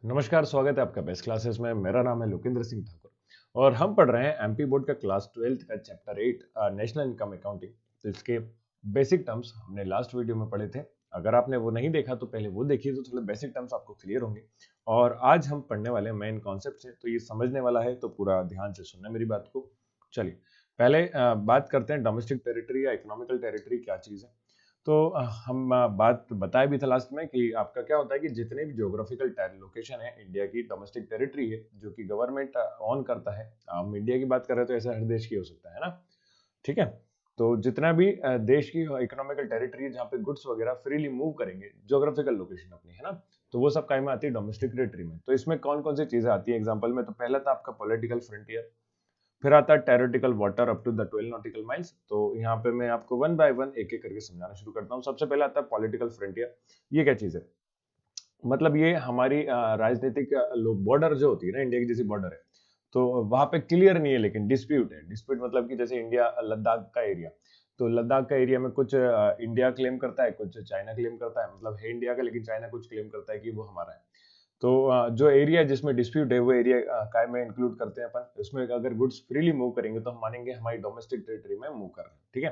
नमस्कार, स्वागत है आपका बेस्ट क्लासेस में। मेरा नाम है लोकेंद्र सिंह ठाकुर और हम पढ़ रहे हैं एमपी बोर्ड का क्लास 12th का चैप्टर 8 नेशनल इनकम अकाउंटिंग। तो इसके बेसिक टर्म्स हमने लास्ट वीडियो में पढ़े थे। अगर आपने वो नहीं देखा तो पहले वो देखिए, तो थोड़े बेसिक टर्म्स आपको क्लियर होंगे। और आज हम पढ़ने वाले हैं मेन कॉन्सेप्ट से, तो ये समझने वाला है, तो पूरा ध्यान से सुनना मेरी बात को। चलिए पहले बात करते हैं डोमेस्टिक टेरिटरी या इकोनॉमिकल टेरिटरी क्या चीज़ है। तो हम बात बताया भी था लास्ट में कि आपका क्या होता है कि जितने भी ज्योग्राफिकल लोकेशन है इंडिया की, डोमेस्टिक टेरिटरी है जो कि गवर्नमेंट ऑन करता है। हम इंडिया की बात कर रहे हैं तो ऐसा हर देश की हो सकता है ना, ठीक है। तो जितना भी देश की इकोनॉमिकल टेरिटरी है जहाँ पे गुड्स वगैरह फ्रीली मूव करेंगे, ज्योग्राफिकल लोकेशन अपनी है ना, तो वो सब काम में आती है डोमेस्टिक टेरिटरी में। तो इसमें कौन कौन सी चीजें आती है एग्जाम्पल में, तो पहला था आपका पॉलिटिकल फ्रंटियर, फिर आता है territorial water up to the 12 nautical miles. तो यहाँ पे मैं आपको वन बाय वन एक एक करके समझाना शुरू करता हूँ। सबसे पहले आता है पॉलिटिकल फ्रंटियर। ये क्या चीज है, मतलब ये हमारी राजनीतिक बॉर्डर जो होती है ना, इंडिया की जैसी बॉर्डर है, तो वहां पे क्लियर नहीं है लेकिन डिस्प्यूट है। डिस्प्यूट मतलब कि जैसे इंडिया लद्दाख का एरिया, तो लद्दाख का एरिया में कुछ इंडिया क्लेम करता है, कुछ चाइना क्लेम करता है, मतलब है इंडिया का लेकिन चाइना कुछ क्लेम करता है कि वो हमारा है। तो जो एरिया जिसमें डिस्प्यूट है वो एरिया काय में इंक्लूड करते हैं अपन। उसमें अगर गुड्स फ्रीली मूव करेंगे तो हम मानेंगे हमारी डोमेस्टिक टेरिटरी में मूव कर रहे हैं, ठीक है।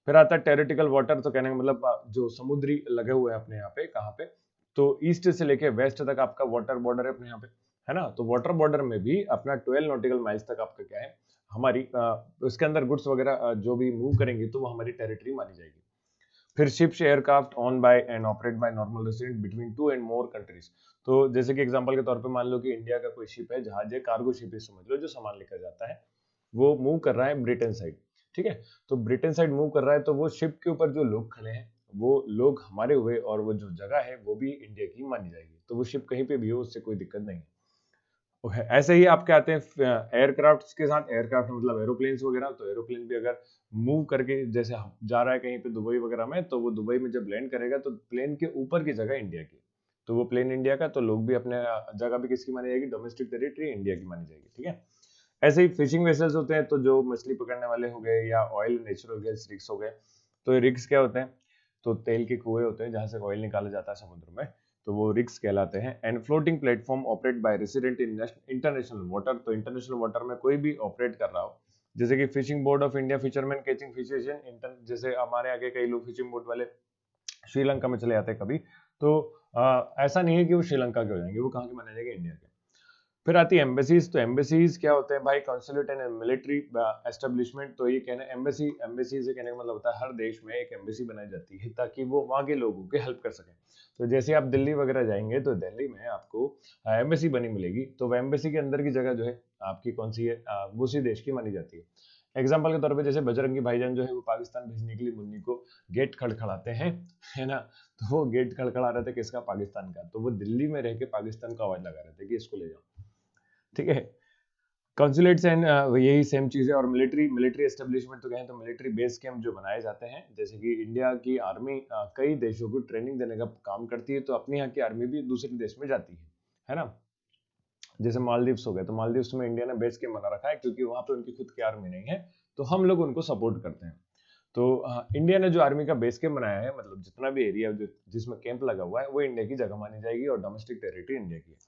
फिर आता है टेरिटिकल वाटर, तो कहने का मतलब जो समुद्री लगे हुए हैं अपने यहाँ पे, कहाँ पे, तो ईस्ट से लेके वेस्ट तक आपका वाटर बॉर्डर है अपने यहाँ पे, है ना। तो वाटर बॉर्डर में भी अपना 12 नॉटिकल माइल्स तक आपका क्या है, हमारी उसके अंदर गुड्स वगैरह जो भी मूव करेंगे तो वो हमारी टेरिटरी मानी जाएगी। फिर ships aircraft owned by and operate by normal resident between two and more countries. तो जैसे कि एग्जांपल के तौर पे मान लो कि इंडिया का कोई शिप है, जहाज है, कार्गो शिप है समझ लो, जो सामान लेकर जाता है, वो मूव कर रहा है ब्रिटेन साइड, ठीक है। तो ब्रिटेन साइड मूव कर रहा है, तो वो शिप के ऊपर जो लोग खड़े हैं वो लोग हमारे हुए, और वो जो जगह है वो भी इंडिया की मानी जाएगी। तो वो शिप कहीं पे भी हो, उससे कोई दिक्कत नहीं है। ऐसे ही आपके आते हैं एयरक्राफ्ट के साथ। एयरक्राफ्ट मतलब एरोप्लेन्स वगैरह, तो एरोप्लेन भी अगर मूव करके जैसे जा रहा है कहीं पे दुबई वगैरह में, तो वो दुबई में जब लैंड करेगा तो प्लेन के ऊपर की जगह इंडिया की, तो वो प्लेन इंडिया का, तो लोग भी अपने जगह भी किसकी मानी जाएगी, डोमेस्टिक टेरिटरी इंडिया की मानी जाएगी, ठीक है। ऐसे ही फिशिंग वेसल्स होते हैं, तो जो मछली पकड़ने वाले हो गए, या ऑयल नेचुरल गैस रिग्स हो गए। तो रिग्स क्या होते हैं, तो तेल के कुएं होते हैं जहां से ऑयल निकाला जाता है समुद्र में, तो वो रिग्स कहलाते हैं। And floating platform operate by resident in international water, तो इंटरनेशनल वाटर में कोई भी ऑपरेट कर रहा हो, जैसे कि fishing board of India, fisherman catching fishes in, जैसे हमारे आगे कई लोग फिशिंग बोट वाले श्रीलंका में चले जाते हैं कभी, तो ऐसा नहीं है कि वो श्रीलंका के हो जाएंगे, वो कहाँ के माने जाएंगे, इंडिया के। फिर आती है एम्बेसीज। तो एम्बेसीज क्या होते हैं भाई, कॉन्सुलेट एंड मिलिट्री एस्टेब्लिशमेंट। तो ये कहने एम्बेसी, एम्बेसी से कहने का मतलब होता है हर देश में एक एम्बेसी बनाई जाती है ताकि वो वहाँ के लोगों की हेल्प कर सके। तो जैसे आप दिल्ली वगैरह जाएंगे तो दिल्ली में आपको एम्बेसी बनी मिलेगी, तो वो एम्बेसी के अंदर की जगह जो है आपकी कौन सी है, वो उसी देश की मानी जाती है। एग्जाम्पल के तौर पे जैसे बजरंगी भाईजान जो है वो पाकिस्तान भेजने के लिए मुन्नी को गेट खड़खड़ाते हैं, है ना। तो वो गेट खड़खड़ा रहे थे किसका, पाकिस्तान का, तो वो दिल्ली में रह के पाकिस्तान का आवाज लगा रहे थे कि इसको ले जाओ, ठीक है। कॉन्सुलेट्स एंड यही सेम चीज है। और मिलिट्री, मिलिट्री एस्टेब्लिशमेंट तो कहें तो मिलिट्री बेस कैंप जो बनाए जाते हैं, जैसे कि इंडिया की आर्मी कई देशों को ट्रेनिंग देने का काम करती है, तो अपने यहाँ की आर्मी भी दूसरे देश में जाती है ना। जैसे मालदीव्स हो गए, तो मालदीव्स में इंडिया ने बेस कैंप बना रखा है क्योंकि वहां पे उनकी खुद की आर्मी नहीं है, तो हम लोग उनको सपोर्ट करते हैं। तो इंडिया ने जो आर्मी का बेस कैंप बनाया है, मतलब जितना भी एरिया जिसमें कैंप लगा हुआ है, वो इंडिया की जगह मानी जाएगी और डोमेस्टिक टेरिटरी इंडिया की है।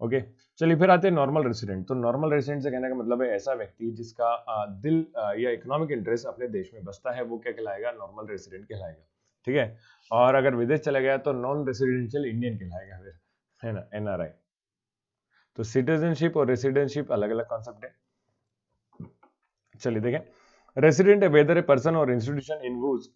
ओके, चलिए फिर आते हैं नॉर्मल रेसिडेंट। तो नॉर्मल रेसिडेंट से कहने का मतलब है ऐसा व्यक्ति जिसका दिल या इकोनॉमिक इंटरेस्ट अपने देश में बसता है, वो क्या कहलाएगा, नॉर्मल रेसिडेंट कहलाएगा, ठीक है। और अगर विदेश चला गया तो नॉन रेसिडेंशियल इंडियन कहलाएगा फिर, है ना, एनआरआई। तो सिटीजनशिप और रेसिडेंशिप अलग अलग कॉन्सेप्ट है। चलिए देखें, रेसिडेंट है वेदर ए पर्सन और institution in whose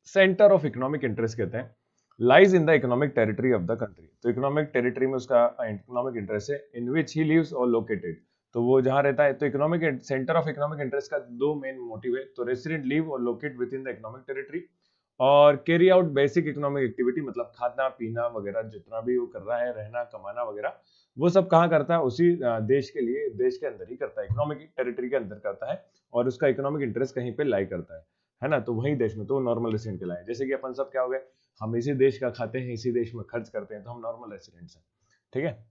centre of economic interest कहते हैं, lies in the economic territory of the country. तो इकोनॉमिक टेरिटरी में उसका इकोनॉमिक इंटरेस्ट है, इन विच ही लिव्स और लोकेटेड, तो वो जहां रहता है। तो economic centre of economic interest का दो मेन मोटिव है, तो रेसिडेंट लिव और locate within the economic territory, और carry out basic economic activity, मतलब खाना पीना वगैरह जितना भी वो कर रहा है, रहना कमाना वगैरह, वो सब कहाँ करता है, उसी देश के लिए, देश के अंदर ही करता है, इकोनॉमिक टेरिटरी के अंदर करता है, और उसका इकोनॉमिक इंटरेस्ट कहीं पे लाई करता है ना। तो वही देश में तो नॉर्मल रेसिडेंट कहलाए। जैसे कि अपन सब क्या हो गए, हम इसी देश का खाते हैं, इसी देश में खर्च करते हैं, तो हम नॉर्मल रेसिडेंट्स हैं, ठीक है।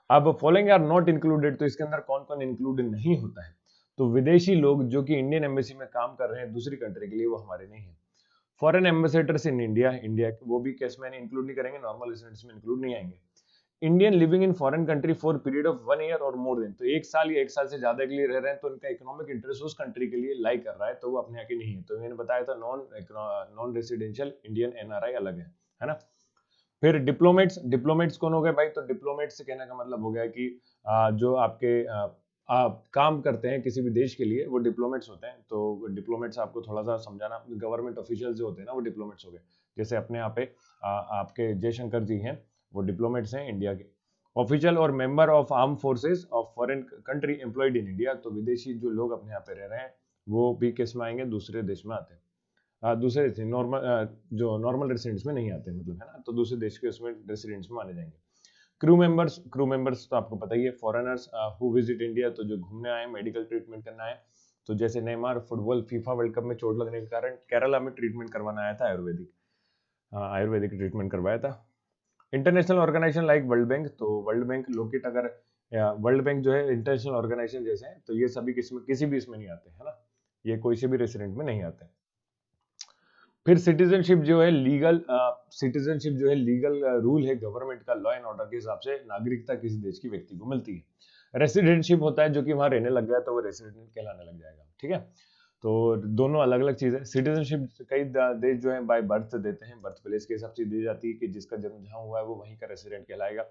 अब फॉलोइंग आर नॉट इंक्लूडेड, तो इसके अंदर कौन कौन इंक्लूड नहीं होता है, तो विदेशी लोग जो कि इंडियन एम्बेसी में काम कर रहे हैं दूसरी कंट्री के लिए, वो हमारे नहीं है। Foreign ambassadors in India, India वो भी केस में इंक्लूड नहीं करेंगे, नॉर्मल रेसिडेंट्स में इंक्लूड नहीं आएंगे। Indian living in foreign country for period of 1 year और मोर देन, तो 1 साल या 1 साल से ज्यादा के लिए रह रहे हैं तो उनका इकोनॉमिक इंटरेस्ट उस कंट्री के लिए लाई कर रहा है, तो वो अपने यहाँ के नहीं है। तो मैंने बताया था नॉन रेसिडेंशियल इंडियन एनआरआई अलग है ना। फिर डिप्लोमेट्स, डिप्लोमेट्स कौन हो गए भाई? तो डिप्लोमेट्स से कहने का मतलब हो गया कि जो आपके आप काम करते हैं किसी भी देश के लिए, वो डिप्लोमेट्स होते हैं। तो डिप्लोमेट्स आपको थोड़ा सा समझाना, गवर्नमेंट ऑफिशियल जो होते हैं ना वो डिप्लोमेट्स हो गए। जैसे अपने यहाँ पे आपके जयशंकर जी हैं, वो डिप्लोमेट्स हैं इंडिया के। ऑफिशियल और member of arm forces of foreign country employed in India, तो विदेशी जो लोग अपने यहाँ पे रह रहे हैं वो भी किस में आएंगे? दूसरे देश में आते हैं। दूसरे नॉर्मल जो नॉर्मल रेसिडेंट्स में नहीं आते, मतलब है ना, तो दूसरे देश के उसमें रेसिडेंट्स में माने जाएंगे। क्रू मेंबर्स तो आपको पता ही है, फॉरेनर्स हु विजिट इंडिया, तो जो घूमने आए, मेडिकल ट्रीटमेंट करना है। तो जैसे Neymar football FIFA world cup में चोट लगने के कारण केरला में ट्रीटमेंट करवाना आया था, आयुर्वेदिक ट्रीटमेंट करवाया था। International organization like World Bank, तो वर्ल्ड बैंक लोकेट अगर वर्ल्ड बैंक जो है इंटरनेशनल ऑर्गेनाइजेशन जैसे हैं, तो ये सभी किसी भी इसमें नहीं आते, है ना, ये कोई से भी रेसिडेंट में नहीं आते। फिर सिटीजनशिप जो है लीगल रूल है गवर्नमेंट का, लॉ एंड ऑर्डर के हिसाब से नागरिकता किसी देश की व्यक्ति को मिलती है। रेसिडेंटशिप होता है जो कि वहां रहने लग गया तो वो रेसिडेंट कहलाने लग जाएगा, ठीक है। तो दोनों अलग अलग चीज है। सिटीजनशिप कई देश जो है बाय बर्थ देते हैं, बर्थ प्लेस के हिसाब से दी जाती है कि जिसका जन्म जहां हुआ है वो वहीं का रेसिडेंट कहलाएगा,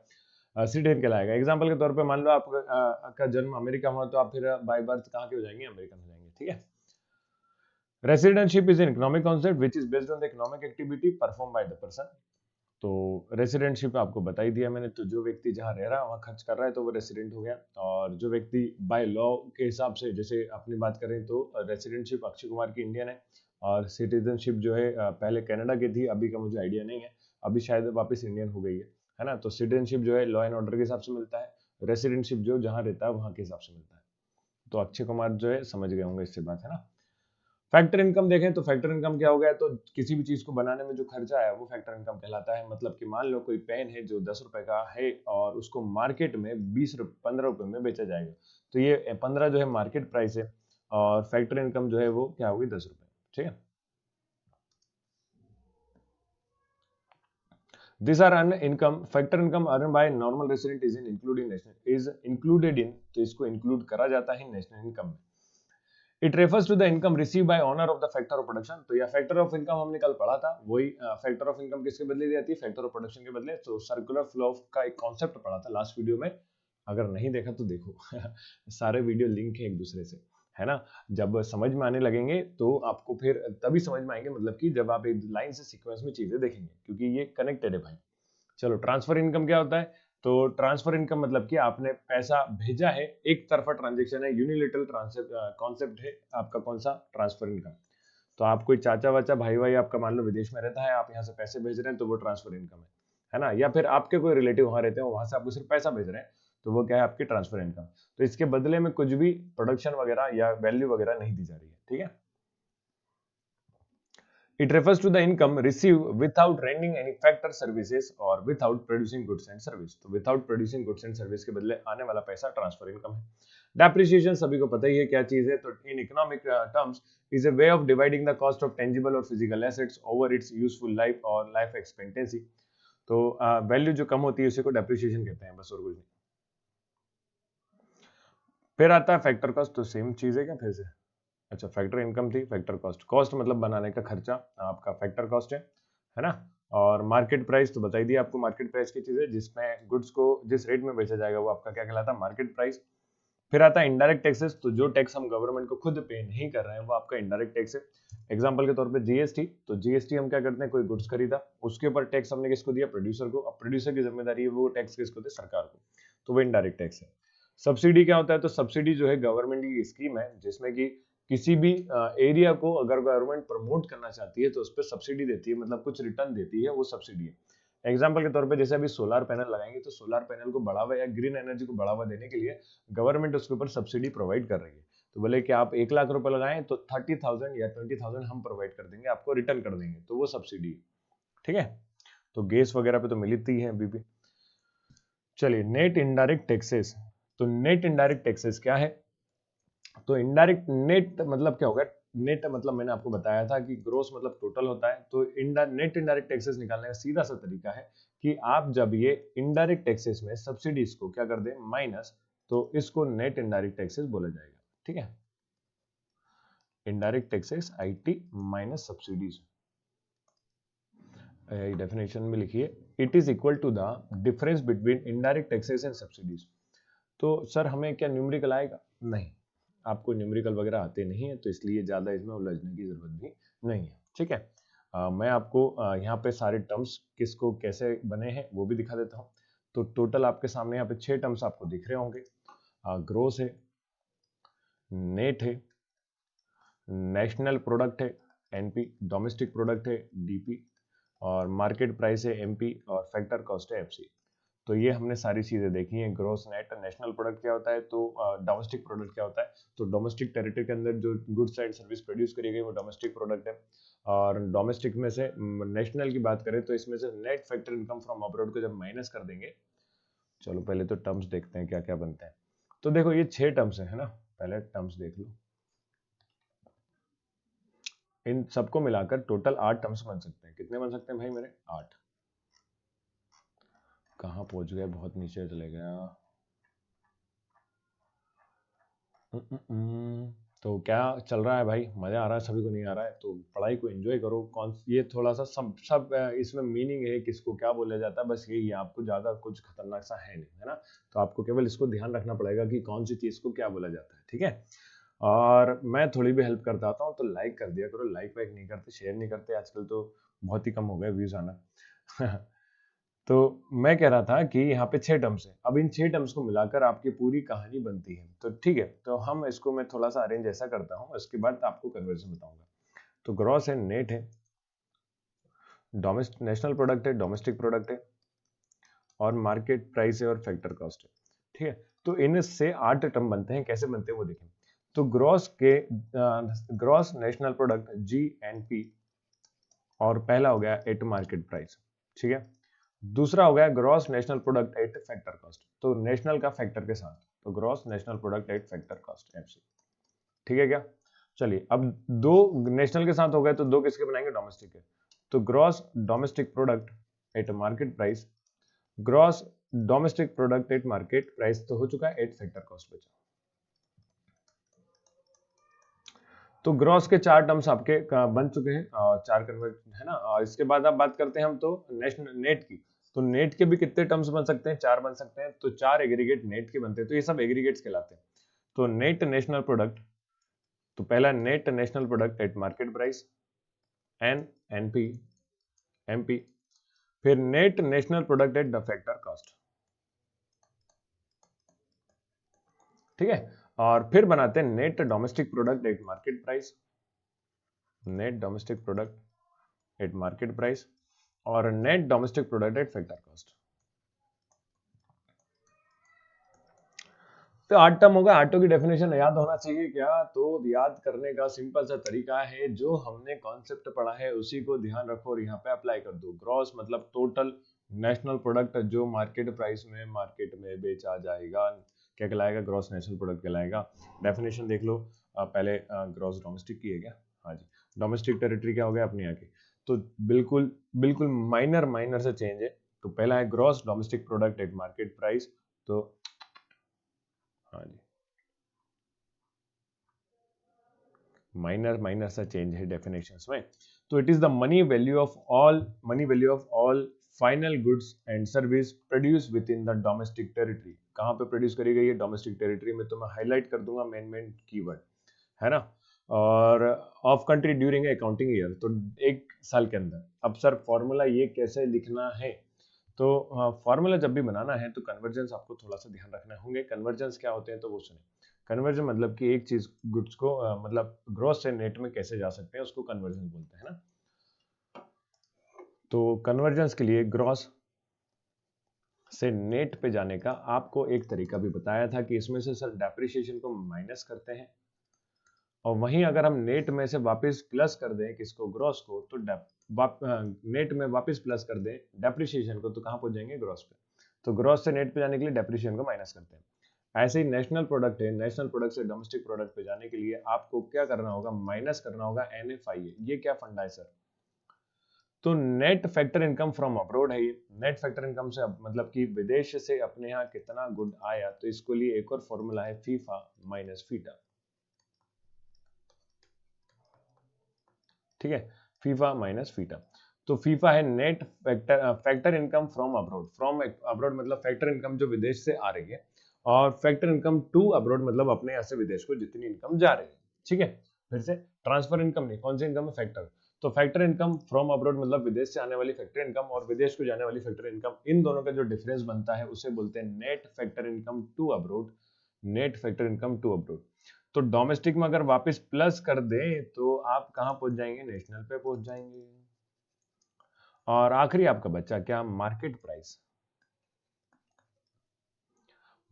सिटीजन कहलाएगा। एग्जाम्पल के तौर पे मान लो आपका जन्म अमेरिका हुआ, तो आप फिर बाय बर्थ कहाँ के हो जाएंगे? अमेरिकन हो जाएंगे, ठीक है। Residentship is an economic concept which is based on the economic activity perform by the person. तो रेसिडेंटशिप आपको बता ही दिया मैंने, तो जो व्यक्ति जहाँ रह रहा है वहाँ खर्च कर रहा है तो वो रेसिडेंट हो गया। और जो व्यक्ति बाय लॉ के हिसाब से, जैसे अपनी बात करें तो रेसिडेंटशिप अक्षय कुमार की इंडियन है, और सिटीजनशिप जो है पहले कनाडा की थी, अभी का मुझे आइडिया नहीं है, अभी शायद वापस इंडियन हो गई है ना। तो सिटीजनशिप जो है लॉ एंड ऑर्डर के हिसाब से मिलता है, रेसिडेंटशिप जो जहाँ रहता है वहाँ के हिसाब से मिलता है। तो अक्षय कुमार जो है समझ गए होंगे इससे बात, है ना। फैक्टर इनकम देखें तो फैक्टर इनकम क्या हो गया? तो किसी भी चीज को बनाने में जो खर्चा है वो फैक्टर इनकम कहलाता है। मतलब कि मान लो कोई पेन है जो 10 रुपए का है और उसको मार्केट में 15 रुपए में बेचा जाएगा, तो ये 15 जो है मार्केट प्राइस है, और फैक्टर इनकम जो है वो क्या होगी? 10 रुपए, ठीक है। This are earn income, factor income earn by normal resident is included in, तो इसको इंक्लूड करा जाता है नेशनल इनकम में। It refers to the income receive by owner of the factor of production, तो यह फैक्टर ऑफ इनकम हमने कल पढ़ा था, वही फैक्टर ऑफ इनकम किसके बदले दी जाती है? फैक्टर ऑफ प्रोडक्शन के बदले। तो सर्कुलर फ्लो का एक कॉन्सेप्ट पढ़ा था लास्ट वीडियो में, अगर नहीं देखा तो देखो सारे वीडियो लिंक है एक दूसरे से, है ना। जब समझ में आने लगेंगे तो आपको फिर तभी समझ में आएंगे, मतलब कि जब आप एक लाइन से सीक्वेंस में चीजें देखेंगे, क्योंकि ये कनेक्टेड है भाई। चलो, ट्रांसफर इनकम क्या होता है? तो ट्रांसफर इनकम मतलब कि आपने पैसा भेजा है, एक तरफा ट्रांजैक्शन है, यूनिलेटरल कॉन्सेप्ट है आपका। कौन सा? Transfer income. तो आप कोई चाचा वाचा भाई भाई आपका मान लो विदेश में रहता है, आप यहाँ से पैसे भेज रहे हैं, तो वो ट्रांसफर इनकम है ना। या फिर आपके कोई रिलेटिव वहां रहते हैं, वहां से आपको सिर्फ पैसा भेज रहे हैं, तो वो क्या है? आपकी ट्रांसफर इनकम। तो इसके बदले में कुछ भी प्रोडक्शन वगैरह या वैल्यू वगैरह नहीं दी जा रही है, ठीक है। It refers to the income received without rendering any factor services or without producing goods and service. तो without producing goods and service के बदले आने वाला पैसा ट्रांसफर इनकम है। डेप्रिसिएशन सभी को पता ही है क्या चीज है। तो in economic terms is a way of dividing the cost of tangible और physical assets over its useful life और लाइफ एक्सपेक्टेंसी। तो वैल्यू जो कम होती है उसी को डेप्रिसिएशन कहते हैं, बस और कुछ नहीं। फिर आता है फैक्टर कॉस्ट, तो सेम चीज है क्या फिर से? अच्छा, फैक्टर इनकम थी, फैक्टर कॉस्ट, कॉस्ट मतलब बनाने का खर्चा, आपका फैक्टर कॉस्ट है ना। और मार्केट प्राइस तो बताई दिया आपको, मार्केट प्राइस की चीज है जिसमें गुड्स को जिस रेट में बेचा जाएगा वो आपका क्या कहलाता है? Market price. फिर आता है इनडायरेक्ट टैक्सेस, तो जो टैक्स हम गवर्नमेंट को खुद पे नहीं कर रहे हैं वो आपका इनडायरेक्ट टैक्स है। एग्जांपल के तौर पे जीएसटी, तो जीएसटी हम क्या करते हैं? कोई गुड्स खरीदा, उसके ऊपर टैक्स हमने किसको दिया? प्रोड्यूसर को। अब प्रोड्यूसर की जिम्मेदारी है वो टैक्स किसको दे? सरकार को। तो वो इनडायरेक्ट टैक्स है। सब्सिडी क्या होता है? तो सब्सिडी जो है गवर्नमेंट की स्कीम है जिसमें कि किसी भी एरिया को अगर गवर्नमेंट प्रमोट करना चाहती है तो उस पर सब्सिडी देती है, मतलब कुछ रिटर्न देती है, वो सब्सिडी है। एग्जाम्पल के तौर पे जैसे अभी सोलर पैनल लगाएंगे, तो सोलर पैनल को बढ़ावा या ग्रीन एनर्जी को बढ़ावा देने के लिए गवर्नमेंट उसके ऊपर सब्सिडी प्रोवाइड कर रही है। तो बोले कि आप 1 लाख रुपए लगाएं तो 30,000 या 20,000 हम प्रोवाइड कर देंगे, आपको रिटर्न कर देंगे, तो वो सब्सिडी, ठीक है। तो गैस वगैरह पे तो मिलती है अभी भी। चलिए, नेट इनडायरेक्ट टैक्सेस, तो नेट इनडायरेक्ट टैक्सेस क्या है? तो इनडायरेक्ट नेट मतलब क्या होगा? नेट मतलब मैंने आपको बताया था कि ग्रोस मतलब टोटल होता है। तो नेट इनडायरेक्ट टैक्सेस निकालने का सीधा सा तरीका है कि आप जब ये इनडायरेक्ट टैक्सेस में सब्सिडीज को क्या कर दें माइनस, तो इसको नेट इनडायरेक्ट टैक्सेस बोला जाएगा। ठीक है, indirect taxes IT minus subsidies, definition में लिखिए it is equal to the difference between indirect taxes and subsidies. तो सर हमें क्या न्यूमेरिकल आएगा? नहीं, आपको न्यूमेरिकल वगैरह आते नहीं है, तो इसलिए ज्यादा इसमें उलझने की जरूरत भी नहीं है। ठीक है, मैं आपको यहाँ पे सारे टर्म्स किसको कैसे बने हैं वो भी दिखा देता हूँ। तो टोटल आपके सामने यहाँ पे 6 टर्म्स आपको दिख रहे होंगे। ग्रोस है, नेट है, नेशनल प्रोडक्ट है एनपी, डोमेस्टिक प्रोडक्ट है डीपी, और मार्केट प्राइस है एमपी, और फैक्टर कॉस्ट है एफसी। तो ये हमने सारी चीजें देखी हैं। ग्रोस, नेट, नेशनल प्रोडक्ट क्या होता है, तो डोमेस्टिक प्रोडक्ट क्या होता है, तो डोमेस्टिक टेरिटरी के अंदर जो गुड्स एंड सर्विस प्रोड्यूस करी गई वो डोमेस्टिक प्रोडक्ट है। और डोमेस्टिक में से नेशनल की बात करें तो इसमें से net factor income from abroad को जब माइनस कर देंगे, चलो पहले तो टर्म्स देखते हैं क्या क्या बनते हैं। तो देखो ये 6 टर्म्स है ना, पहले टर्म्स देख लो। इन सबको मिलाकर टोटल 8 टर्म्स बन सकते हैं। कितने बन सकते हैं भाई मेरे? 8। कहाँ पहुंच गए, बहुत नीचे चले गया। तो क्या चल रहा है भाई, मजा आ रहा है? सभी को नहीं आ रहा है तो पढ़ाई को एंजॉय करो। कौन ये थोड़ा सा सब सब इसमें मीनिंग है, किसको क्या बोला जाता है, बस यही है। आपको ज्यादा कुछ खतरनाक सा है नहीं, है ना? तो आपको केवल इसको ध्यान रखना पड़ेगा कि कौन सी चीज को क्या बोला जाता है। ठीक है, और मैं थोड़ी भी हेल्प करता आता हूँ तो लाइक कर दिया करो। लाइक वाइक नहीं करते, शेयर नहीं करते, आजकल तो बहुत ही कम हो गए व्यूज आना। तो मैं कह रहा था कि यहाँ पे 6 टर्म्स है। अब इन 6 टर्म्स को मिलाकर आपकी पूरी कहानी बनती है। तो ठीक है, तो हम इसको मैं थोड़ा सा अरेंज ऐसा करता हूँ, उसके बाद आपको कन्वर्जन बताऊंगा। तो ग्रॉस है, नेट है, डोमेस्टिक नेशनल प्रोडक्ट है, डोमेस्टिक प्रोडक्ट है, और मार्केट प्राइस है, और फैक्टर कॉस्ट है। ठीक है, तो इनसे 8 टर्म बनते हैं। कैसे बनते हैं वो देखें। तो ग्रॉस नेशनल प्रोडक्ट GNP, और पहला हो गया एट मार्केट प्राइस। ठीक है, दूसरा हो गया gross national product at factor cost, तो नेशनल का फैक्टर के साथ, तो gross national product at factor cost FC. ठीक है क्या? चलिए, अब 2 नेशनल के साथ हो गए तो 2 किसके बनाएंगे? डोमेस्टिक के। तो gross domestic product at market price, gross domestic product at market price तो हो चुका है, एट फैक्टर कॉस्ट बचा। तो ग्रॉस के 4 टर्म्स आपके बन चुके हैं, 4 कन्वर्ट है ना। और इसके बाद आप बात करते हैं हम तो नेशनल नेट की। तो नेट के भी कितने टर्म्स बन सकते हैं? 4 बन सकते हैं। तो 4 एग्रीगेट नेट के बनते हैं, तो ये सब एग्रीगेट्स कहलाते हैं। तो नेट नेशनल प्रोडक्ट, तो पहला net national product at market price NNP MP, फिर net national product at the factor cost. ठीक है, और फिर बनाते हैं net domestic product at market price, net domestic product at market price, और net domestic product at factor cost. तो 8 term होगा। 8 की डेफिनेशन याद होना चाहिए क्या? तो याद करने का सिंपल सा तरीका है, जो हमने कॉन्सेप्ट पढ़ा है उसी को ध्यान रखो और यहाँ पे अप्लाई कर दो। ग्रॉस मतलब टोटल नेशनल प्रोडक्ट जो मार्केट प्राइस में मार्केट में बेचा जाएगा, क्या कहलाएगा? ग्रॉस नेशनल प्रोडक्ट कहलाएगा। डेफिनेशन देख लो। पहले ग्रॉस डोमेस्टिक की है क्या? हाँ जी। डोमेस्टिक टेरिटरी क्या हो गया? अपने यहाँ की। तो बिल्कुल बिल्कुल माइनर माइनर से चेंज है। तो पहला है gross domestic product at market price, तो हाँ जी, माइनर माइनर सा चेंज है डेफिनेशंस में। तो it is the money value of all final goods and service produce within the domestic territory. कहाँ पे प्रोड्यूस करी गई है? डोमेस्टिक टेरिटरी में। तो मैं हाईलाइट कर दूंगा मेन मेन कीवर्ड, है ना। और of country during accounting year, तो एक साल के अंदर। अब सर फॉर्मूला ये कैसे लिखना है? तो फॉर्मूला जब भी बनाना है तो कन्वर्जेंस आपको थोड़ा सा ध्यान रखना होंगे। कन्वर्जेंस क्या होते हैं तो वो सुने। कन्वर्जन मतलब कि एक चीज गुड्स को मतलब ग्रॉस से नेट में कैसे जा सकते हैं, उसको कन्वर्जन बोलते हैं ना। तो कन्वर्जेंस के लिए ग्रॉस से नेट पे जाने का आपको एक तरीका भी बताया था कि इसमें से सर डेप्रिसिएशन को माइनस करते हैं, और वहीं अगर हम नेट में से वापस प्लस कर दें किसको? ग्रॉस को, तो नेट में वापस प्लस कर दें डेप्रिसिएशन को, तो कहां पहुंच जाएंगे? ग्रॉस पे। तो ग्रॉस से नेट पे जाने के लिए डेप्रिसिएशन को माइनस करते हैं। ऐसे ही नेशनल प्रोडक्ट है, नेशनल प्रोडक्ट से डोमेस्टिक प्रोडक्ट पे जाने के लिए आपको क्या करना होगा? माइनस करना होगा NFIA। ये क्या फंडा है सर? तो net factor income from abroad है ये। नेट फैक्टर इनकम से मतलब कि विदेश से अपने यहाँ कितना गुड आया, तो इसको लिए एक और फॉर्मूला है फीफा माइनस फीटा। ठीक है, फीफा माइनस फीटा। तो फीफा है net factor income from abroad. From abroad मतलब फैक्टर इनकम जो विदेश से आ रही है, और फैक्टर इनकम टू अब्रोड मतलब अपने यहाँ से विदेश को जितनी इनकम जा रही है। ठीक है, फिर से ट्रांसफर इनकम नहीं, कौन सी इनकम है, फैक्टर। तो फैक्टर इनकम फ्रॉम अब्रोड मतलब विदेश से आने वाली फैक्टर इनकम, और विदेश को जाने वाली फैक्टर इनकम, इन दोनों का जो डिफरेंस बनता है उसे बोलते हैं net factor income to abroad. Net factor income to abroad. तो डोमेस्टिक में अगर वापस प्लस कर दें तो आप कहां पहुंच जाएंगे, नेशनल पे पहुंच जाएंगे। और आखिरी आपका बच्चा क्या, market price.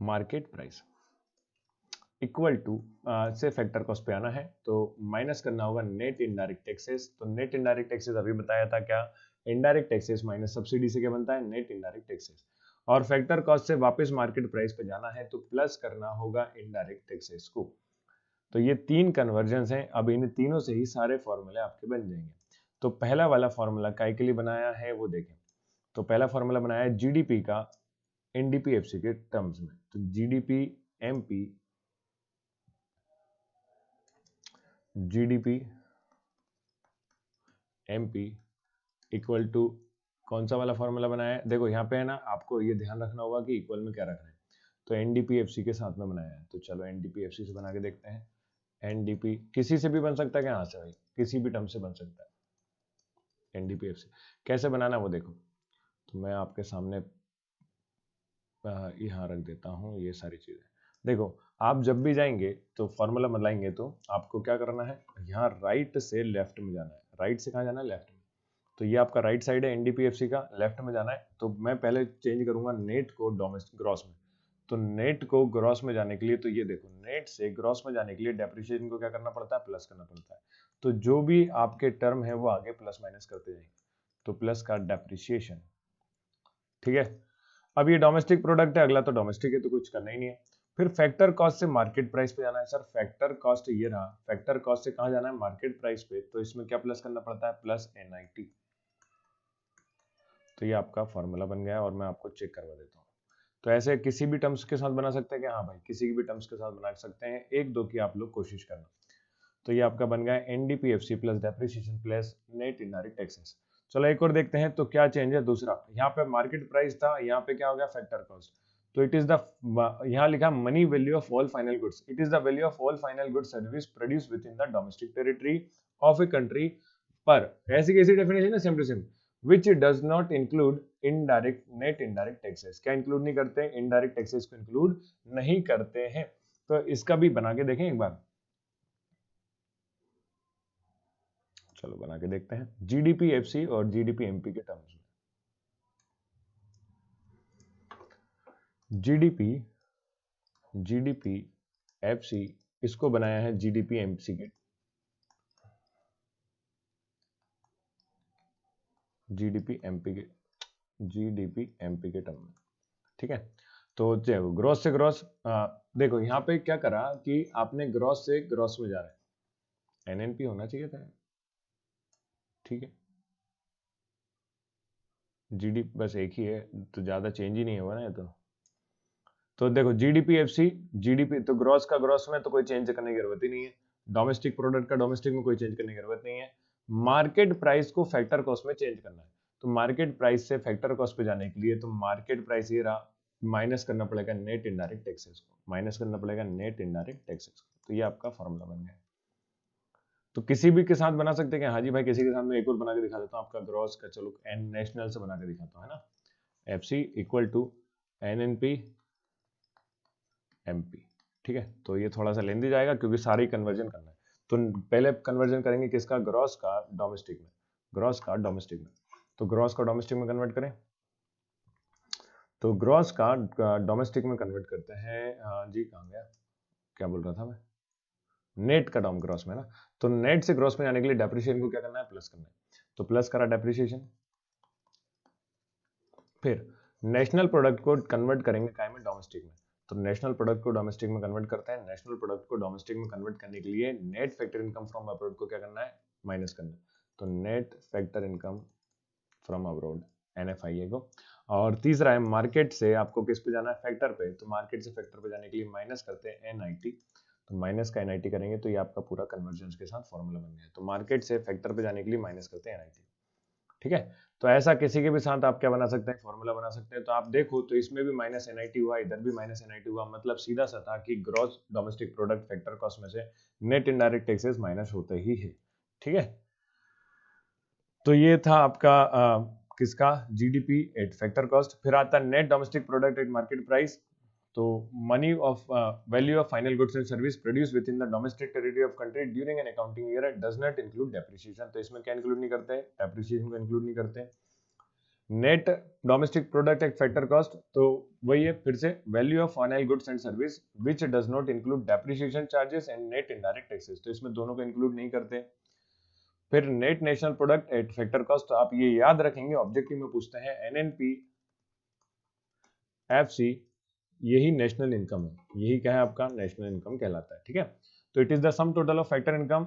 Market price equal to से फैक्टर कॉस्ट पे आना है, तो माइनस करना होगा नेट इनडायरेक्ट टैक्सेस। तो नेट इनडायरेक्ट टैक्सेस अभी बताया था क्या, इनडायरेक्ट टैक्सेस माइनस सब्सिडी से क्या बनता है, नेट इनडायरेक्ट टैक्सेस। और फैक्टर कॉस्ट से वापस मार्केट प्राइस पे जाना है तो प्लस करना होगा इनडायरेक्ट टैक्सेस को। तो ये तीन कन्वर्जन्स हैं। अब इन तीनों से ही सारे फॉर्मूले आपके बन जाएंगे। तो पहला वाला फॉर्मूला काय के लिए बनाया है वो देखें। तो पहला फॉर्मूला बनाया है जीडीपी का एनडीपीएफसी के टर्म्स में। तो GDP MP, GDP MP equal to कौन सा वाला फॉर्मूला बनाया है, देखो यहाँ पे है ना, आपको ये ध्यान रखना होगा कि इक्वल में क्या रखना है। तो एनडीपीएफसी के साथ में बनाया है, तो चलो एनडीपीएफसी से बना के देखते हैं। एनडीपी किसी से भी बन सकता है क्या, हाँ से भाई, किसी भी टर्म से बन सकता है। एनडीपीएफसी कैसे बनाना वो देखो। तो मैं आपके सामने यहाँ रख देता हूँ ये सारी चीजें। देखो, आप जब भी जाएंगे तो फॉर्मूला बनाएंगे तो आपको क्या करना है, यहाँ राइट से लेफ्ट में जाना है। राइट से कहाँ जाना है, लेफ्ट में। तो ये आपका राइट साइड है एनडीपीएफसी का, लेफ्ट में जाना है। तो मैं पहले चेंज करूंगा नेट को डोमेस्टिक ग्रॉस में। तो नेट को ग्रॉस में जाने के लिए, तो ये देखो, नेट से ग्रॉस में जाने के लिए डेप्रिसिएशन को क्या करना पड़ता है, प्लस करना पड़ता है। तो जो भी आपके टर्म है वो आगे प्लस माइनस करते जाएंगे। तो प्लस का डेप्रिसिएशन। ठीक है, अब ये डोमेस्टिक प्रोडक्ट है, अगला तो डोमेस्टिक है तो कुछ करना ही नहीं है। फिर फैक्टर कॉस्ट से मार्केट प्राइस पे जाना है। सर फैक्टर कॉस्ट ये रहा, फैक्टर कॉस्ट से कहां जाना है, मार्केट प्राइस पे। तो इसमें क्या प्लस करना पड़ता है, प्लस एनआईटी। तो ये आपका फॉर्मूला बन गया और मैं आपको चेक करवा देता हूँ। तो ऐसे किसी भी टर्म्स के साथ बना सकते हैं क्या, हाँ भाई, किसी भी टर्म्स के साथ बना सकते हैं। एक दो की आप लोग कोशिश करना। तो ये आपका बन गया NDPFC plus depreciation plus net indirect taxes. चलो एक और देखते हैं तो क्या चेंज है दूसरा। यहाँ पे मार्केट प्राइस था, यहाँ पे क्या हो गया, फैक्टर कॉस्ट। तो इट इज द, यहाँ लिखा money value of all final goods. It is the value of all final goods service produce within the domestic territory of a country. पर ऐसी कैसी डेफिनेशन है, same to same, which does not include indirect net indirect taxes. क्या include नहीं करते, indirect taxes को include नहीं करते हैं। तो इसका भी बना के देखें एक बार। चलो बना के देखते हैं जीडीपी एफसी और जीडीपी एमपी के टर्म्स में। जीडीपी, जीडीपी एफसी, इसको बनाया है जीडीपी एमसी के, जीडीपी एमपी के, जीडीपी एमपी के टर्म में। ठीक है, तो ग्रॉस से ग्रॉस, देखो यहाँ पे क्या करा कि आपने ग्रॉस से ग्रॉस में जा रहा है, एनएनपी होना चाहिए था। ठीक है, जीडीपी बस एक ही है, तो ज्यादा चेंज ही नहीं हुआ ना ये तो देखो जीडीपी एफसी, जीडीपी तो ग्रॉस का ग्रॉस में तो कोई चेंज करने की जरूरत ही नहीं है। डोमेस्टिक प्रोडक्ट का डोमेस्टिक में कोई चेंज करने की जरूरत नहीं है। मार्केट प्राइस को फैक्टर कॉस्ट में चेंज करना है। तो मार्केट प्राइस से फैक्टर कॉस्ट पे जाने के लिए, तो मार्केट प्राइस ये रहा, माइनस करना पड़ेगा नेट इनडायरेक्ट टैक्सेस को, माइनस करना पड़ेगा नेट इनडायरेक्ट टैक्सेस को। तो ये आपका फॉर्मूला बन गया। तो किसी भी के साथ बना सकते हैं क्या, हाँ जी भाई, किसी के साथ मैं एक और बना के दिखा देता हूँ आपका ग्रॉस का। चलो एन नेशनल से बना के दिखाता हूँ, है ना। FC equal to NNP MP. ठीक है, तो ये थोड़ा सा लेंदी जाएगा क्योंकि सारे कन्वर्जन करना है। तो पहले कन्वर्जन करेंगे किसका, ग्रॉस का डोमेस्टिक में, ग्रॉस का डोमेस्टिक में। तो ग्रॉस का डोमेस्टिक में कन्वर्ट करें, तो ग्रॉस का डोमेस्टिक में कन्वर्ट करते हैं। हाँ जी, कहाँ गया, क्या बोल रहा था मैं, नेट का डॉम ग्रॉस में ना। तो नेट से ग्रॉस में जाने के लिए डेप्रिसिएशन को क्या करना है, प्लस करना है। तो प्लस करा डेप्रिसिएशन। फिर नेशनल प्रोडक्ट को कन्वर्ट करेंगे काय में, डोमेस्टिक में। तो नेशनल प्रोडक्ट को डोमेस्टिक में कन्वर्ट करते हैं। नेशनल प्रोडक्ट को डोमेस्टिक में कन्वर्ट करने के लिए net factor income from abroad को क्या करना है, माइनस करना है। तो net factor income from abroad, NFIA को। और तीसरा है मार्केट से आपको किस पे जाना है, फैक्टर पे, तो मार्केट से फैक्टर पे जाने के लिए माइनस करते हैं NIT, तो माइनस का NIT करेंगे तो ये आपका पूरा कन्वर्जेंस के साथ फॉर्मूला बन गया। तो मार्केट से फैक्टर पे जाने के लिए माइनस करते हैं NIT, ठीक है। तो ऐसा किसी के भी साथ आप क्या बना सकते हैं, फॉर्मूला बना सकते हैं। तो आप देखो तो इसमें भी माइनस NIT हुआ, इधर भी माइनस NIT हुआ, मतलब सीधा सा था कि gross domestic product factor cost में से नेट इनडायरेक्ट टैक्सेस माइनस होते ही है, ठीक है। तो ये था आपका किसका, GDP एट फैक्टर कॉस्ट। फिर आता है net domestic product at market price. तो money of value of final goods and service produce within the domestic territory of country during an accounting year does not include depreciation. तो इसमें क्या include नहीं करते, depreciation को include नहीं करते। Net domestic product at factor cost, तो वही है फिर से, value of final goods and service which does not include depreciation charges and net indirect taxes, तो इसमें दोनों को इंक्लूड नहीं करते। फिर net national product at factor cost, तो आप ये याद रखेंगे, ऑब्जेक्टिव में पूछते हैं NNP FC, यही नेशनल इनकम है, यही क्या है आपका नेशनल इनकम कहलाता है, ठीक है। तो it is the some total of factor income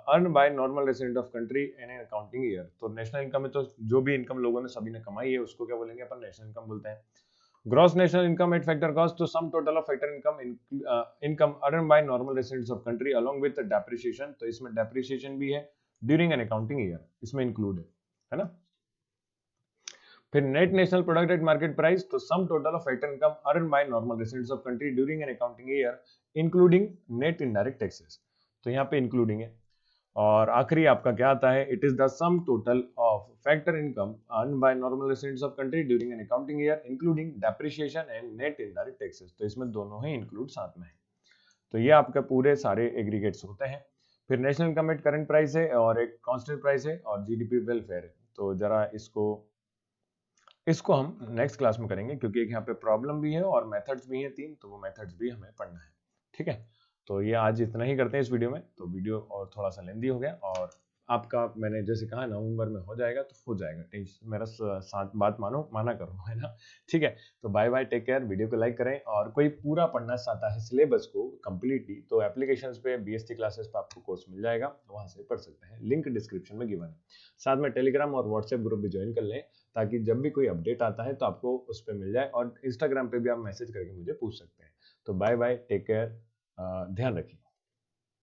earn by normal resident of country in an accounting year. तो नेशनल इनकम है तो जो भी इनकम लोगों ने सभी ने कमाई है उसको क्या बोलेंगे अपन, नेशनल इनकम बोलते हैं। Gross national income at factor cost, तो sum total of factor income earn by normal residents of country along with depreciation, तो इसमें डेप्रिसिएशन भी है ड्यूरिंग एन अकाउंटिंग ईयर, इसमें इंक्लूड है ना। फिर net national product at market price, तो sum total of factor income earn by normal residents of country during an accounting year including net indirect taxes, तो यहाँ पे इंक्लूडिंग है। और आखिरी आपका क्या आता है, it is the some total of factor income earn by normal residents of country during an accounting year including depreciation and net indirect taxes, तो इसमें दोनों ही इंक्लूड साथ में है। तो ये आपका पूरे सारे एग्रीगेट्स होते हैं। फिर national income at current price है और एक कांस्टेंट प्राइस है और GDP वेलफेयर है। तो जरा इसको हम नेक्स्ट क्लास में करेंगे क्योंकि एक यहाँ पे प्रॉब्लम भी है और मेथड्स भी हैं 3, तो वो मेथड्स भी हमें पढ़ना है, ठीक है। तो ये आज इतना ही करते हैं इस वीडियो में, तो वीडियो और थोड़ा सा लेंदी हो गया और आपका मैंने जैसे कहा नवंबर में हो जाएगा तो हो जाएगा, टेंशन मेरा साथ बात माना करो, है ना, ठीक है। तो bye bye, take care, video को लाइक करें और कोई पूरा पढ़ना चाहता है सिलेबस को कंप्लीटली तो एप्लीकेशंस पे BST क्लासेस पे आपको कोर्स मिल जाएगा, वहां से पढ़ सकते हैं, लिंक डिस्क्रिप्शन में गिवन है। साथ में टेलीग्राम और व्हाट्सएप ग्रुप भी ज्वाइन कर लें ताकि जब भी कोई अपडेट आता है तो आपको उस पर मिल जाए, और इंस्टाग्राम पे भी आप मैसेज करके मुझे पूछ सकते हैं। तो बाय बाय, टेक केयर, ध्यान रखिए।